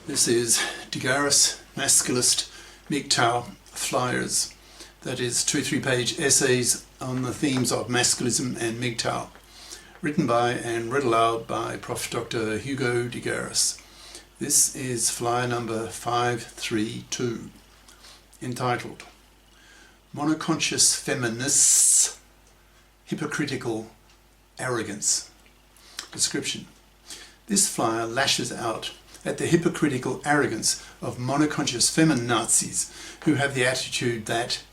This is Garis, Masculist, MGTOW flyers. That is 2 3-page essays on the themes of masculism and MGTOW, written by and read aloud by Prof. Dr. Hugo de Garis. This is flyer number 532, entitled Monoconscious Feminists Hypocritical Arrogance. Description. This flyer lashes out at the hypocritical arrogance of monoconscious feminazis who have the attitude that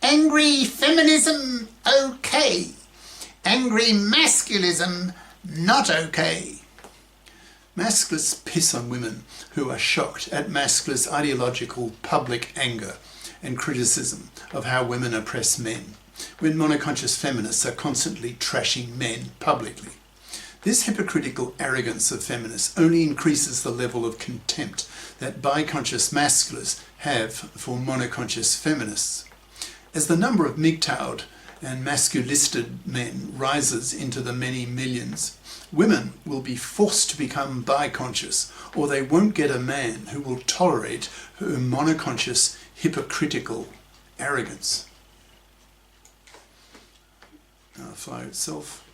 angry feminism okay, angry masculism not okay. Masculists piss on women who are shocked at masculist ideological public anger and criticism of how women oppress men, when monoconscious feminists are constantly trashing men publicly. This hypocritical arrogance of feminists only increases the level of contempt that biconscious masculists have for monoconscious feminists. As the number of MGTOWed and masculisted men rises into the many millions, women will be forced to become biconscious, or they won't get a man who will tolerate her monoconscious hypocritical arrogance. Now the flyer itself.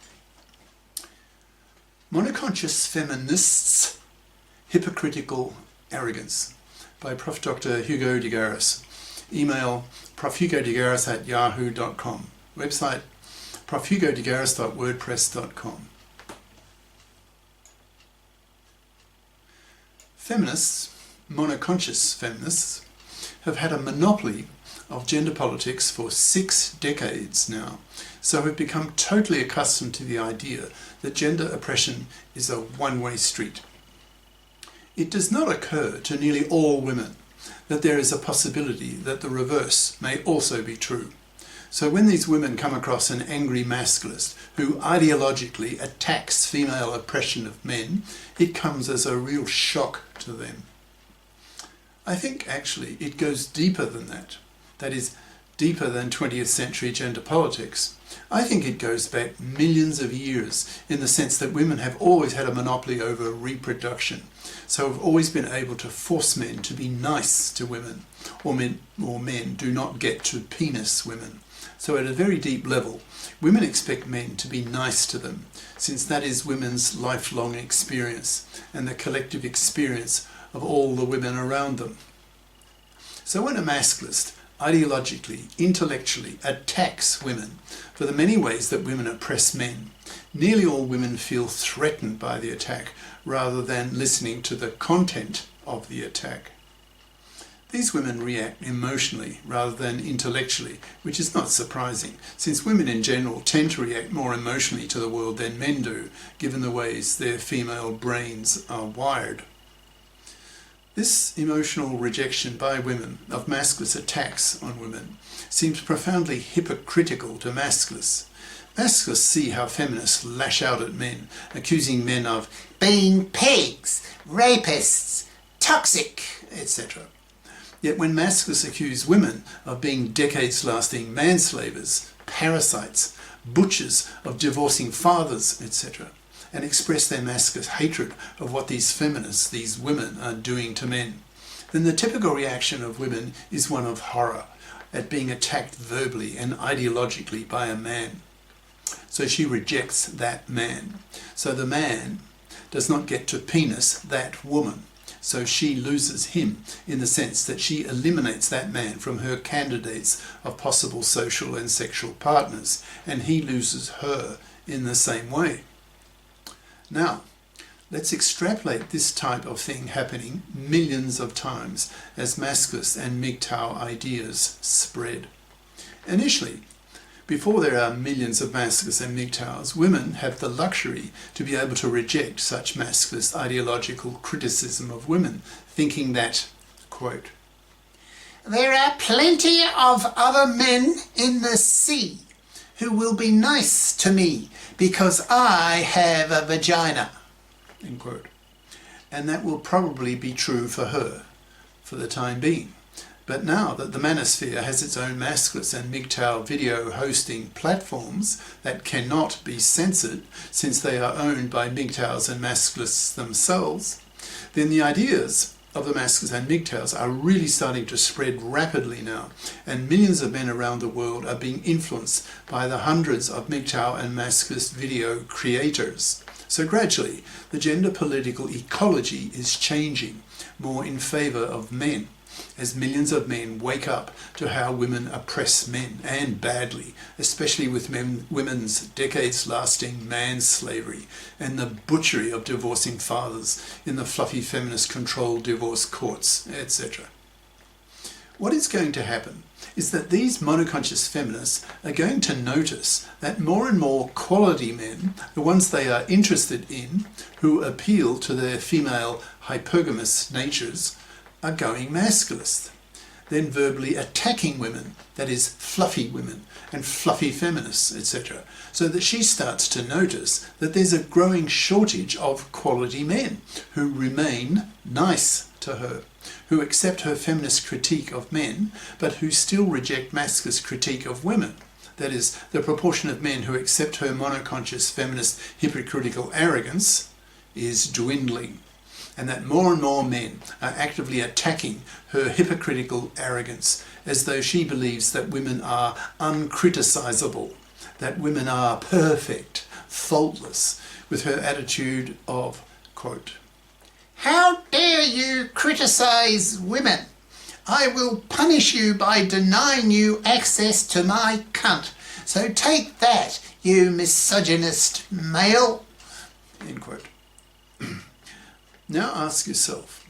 Monoconscious Feminists Hypocritical Arrogance by Prof. Dr. Hugo de Garis. Email profhugodegaris@yahoo.com. Website profhugodegaris.wordpress.com. Feminists, monoconscious feminists, have had a monopoly of gender politics for 6 decades now, so have become totally accustomed to the idea that gender oppression is a one-way street. It does not occur to nearly all women that there is a possibility that the reverse may also be true. So when these women come across an angry masculist who ideologically attacks female oppression of men, it comes as a real shock to them. I think actually it goes deeper than that. That is, deeper than 20th century gender politics. I think it goes back millions of years in the sense that women have always had a monopoly over reproduction, so have always been able to force men to be nice to women, or men do not get to penis women. So at a very deep level, women expect men to be nice to them, since that is women's lifelong experience and the collective experience of all the women around them. So when a masculist ideologically, intellectually attacks women for the many ways that women oppress men, nearly all women feel threatened by the attack rather than listening to the content of the attack. These women react emotionally rather than intellectually, which is not surprising, since women in general tend to react more emotionally to the world than men do, given the ways their female brains are wired. This emotional rejection by women of masculist attacks on women seems profoundly hypocritical to masculists. Masculists see how feminists lash out at men, accusing men of being pigs, rapists, toxic, etc. Yet when masculists accuse women of being decades-lasting manslavers, parasites, butchers, of divorcing fathers, etc., and express their masculine hatred of what these feminists, these women, are doing to men, then the typical reaction of women is one of horror at being attacked verbally and ideologically by a man. So she rejects that man. So the man does not get to penis that woman. So she loses him in the sense that she eliminates that man from her candidates of possible social and sexual partners, and he loses her in the same way. Now, let's extrapolate this type of thing happening millions of times as masculist and MGTOW ideas spread. Initially, before there are millions of masculists and MGTOWs, women have the luxury to be able to reject such masculist ideological criticism of women, thinking that, quote, there are plenty of other men in the sea who will be nice to me because I have a vagina, end quote. And that will probably be true for her for the time being. But now that the manosphere has its own masculist and MGTOW video hosting platforms that cannot be censored since they are owned by MGTOWs and masculists themselves, then the ideas of the masculists and MGTOWs are really starting to spread rapidly now, and millions of men around the world are being influenced by the hundreds of MGTOW and masculist video creators. So gradually, the gender political ecology is changing more in favour of men, as millions of men wake up to how women oppress men, and badly, especially with women's decades-lasting man-slavery and the butchery of divorcing fathers in the fluffy feminist-controlled divorce courts, etc. What is going to happen is that these monoconscious feminists are going to notice that more and more quality men, the ones they are interested in, who appeal to their female hypergamous natures, are going masculist, then verbally attacking women, that is, fluffy women and fluffy feminists, etc., so that she starts to notice that there's a growing shortage of quality men who remain nice to her, who accept her feminist critique of men, but who still reject masculist critique of women. That is, the proportion of men who accept her monoconscious feminist hypocritical arrogance is dwindling, and that more and more men are actively attacking her hypocritical arrogance, as though she believes that women are uncriticisable, that women are perfect, faultless, with her attitude of, quote, "How dare you criticise women? I will punish you by denying you access to my cunt. So take that, you misogynist male." End quote. Now ask yourself,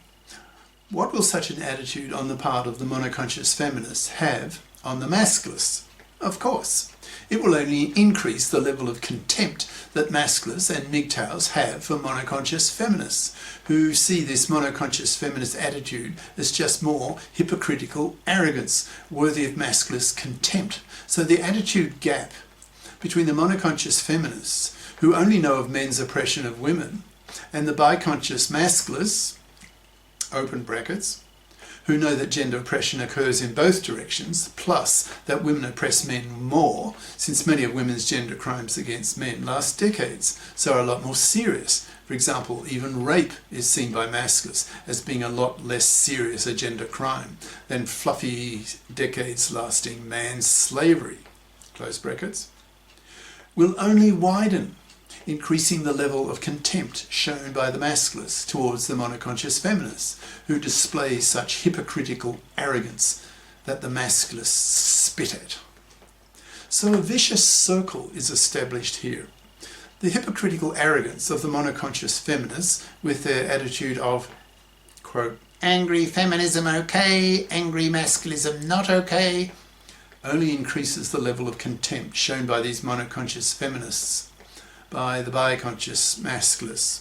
what will such an attitude on the part of the monoconscious feminists have on the masculists? Of course, it will only increase the level of contempt that masculists and MGTOWs have for monoconscious feminists, who see this monoconscious feminist attitude as just more hypocritical arrogance, worthy of masculist contempt. So the attitude gap between the monoconscious feminists, who only know of men's oppression of women, and the biconscious masculists, open brackets, who know that gender oppression occurs in both directions, plus that women oppress men more, since many of women's gender crimes against men last decades, so are a lot more serious. For example, even rape is seen by masculists as being a lot less serious a gender crime than fluffy, decades-lasting man-slavery, close brackets, will only widen, increasing the level of contempt shown by the masculists towards the monoconscious feminists, who display such hypocritical arrogance that the masculists spit at. So a vicious circle is established here. The hypocritical arrogance of the monoconscious feminists, with their attitude of, quote, "angry feminism okay, angry masculism not okay," only increases the level of contempt shown by these monoconscious feminists by the biconscious masculists.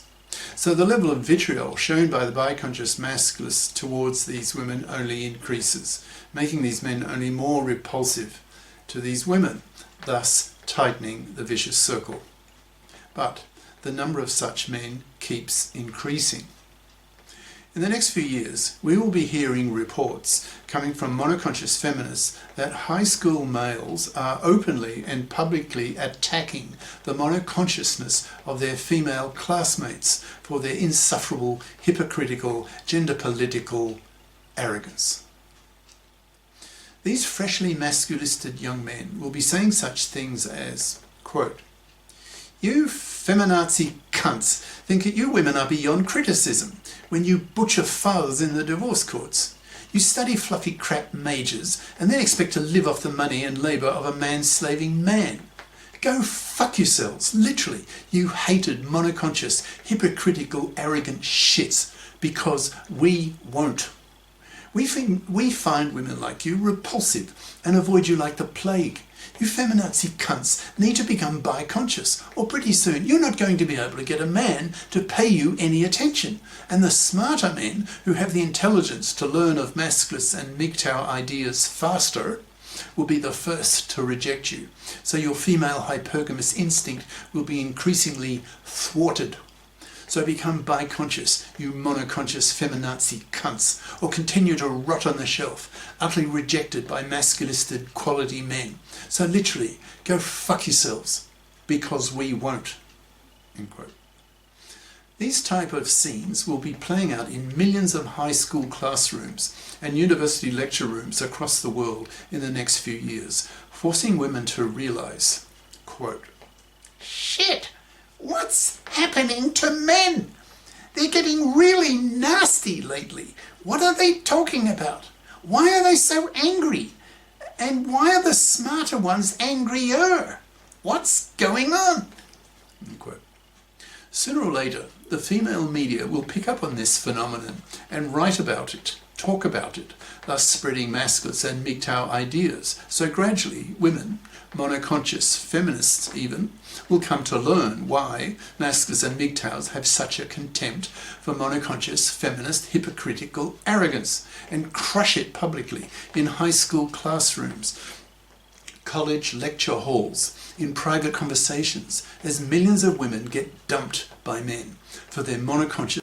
So the level of vitriol shown by the biconscious masculists towards these women only increases, making these men only more repulsive to these women, thus tightening the vicious circle. But the number of such men keeps increasing. In the next few years, we will be hearing reports coming from monoconscious feminists that high school males are openly and publicly attacking the monoconsciousness of their female classmates for their insufferable, hypocritical, gender political arrogance. These freshly masculisted young men will be saying such things as, quote, "You feminazi cunts think that you women are beyond criticism when you butcher fathers in the divorce courts. You study fluffy crap majors and then expect to live off the money and labour of a man-slaving man. Go fuck yourselves, literally, you hated, monoconscious, hypocritical, arrogant shits, because we won't. We find women like you repulsive and avoid you like the plague. You feminazi cunts need to become biconscious, or pretty soon you're not going to be able to get a man to pay you any attention. And the smarter men, who have the intelligence to learn of masculists and MGTOW ideas faster, will be the first to reject you. So your female hypergamous instinct will be increasingly thwarted. So become biconscious, you monoconscious feminazi cunts, or continue to rot on the shelf, utterly rejected by masculisted quality men. So literally, go fuck yourselves, because we won't." End quote. These type of scenes will be playing out in millions of high school classrooms and university lecture rooms across the world in the next few years, forcing women to realise, quote, "Shit, what's happening to men? They're getting really nasty lately. What are they talking about? Why are they so angry? And why are the smarter ones angrier? What's going on?" Unquote. Sooner or later, the female media will pick up on this phenomenon and write about it, talk about it, thus spreading masculist and MGTOW ideas. So gradually, women, monoconscious feminists even, will come to learn why masculists and MGTOWs have such a contempt for monoconscious feminist hypocritical arrogance and crush it publicly in high school classrooms, college lecture halls, in private conversations, as millions of women get dumped by men for their monoconscious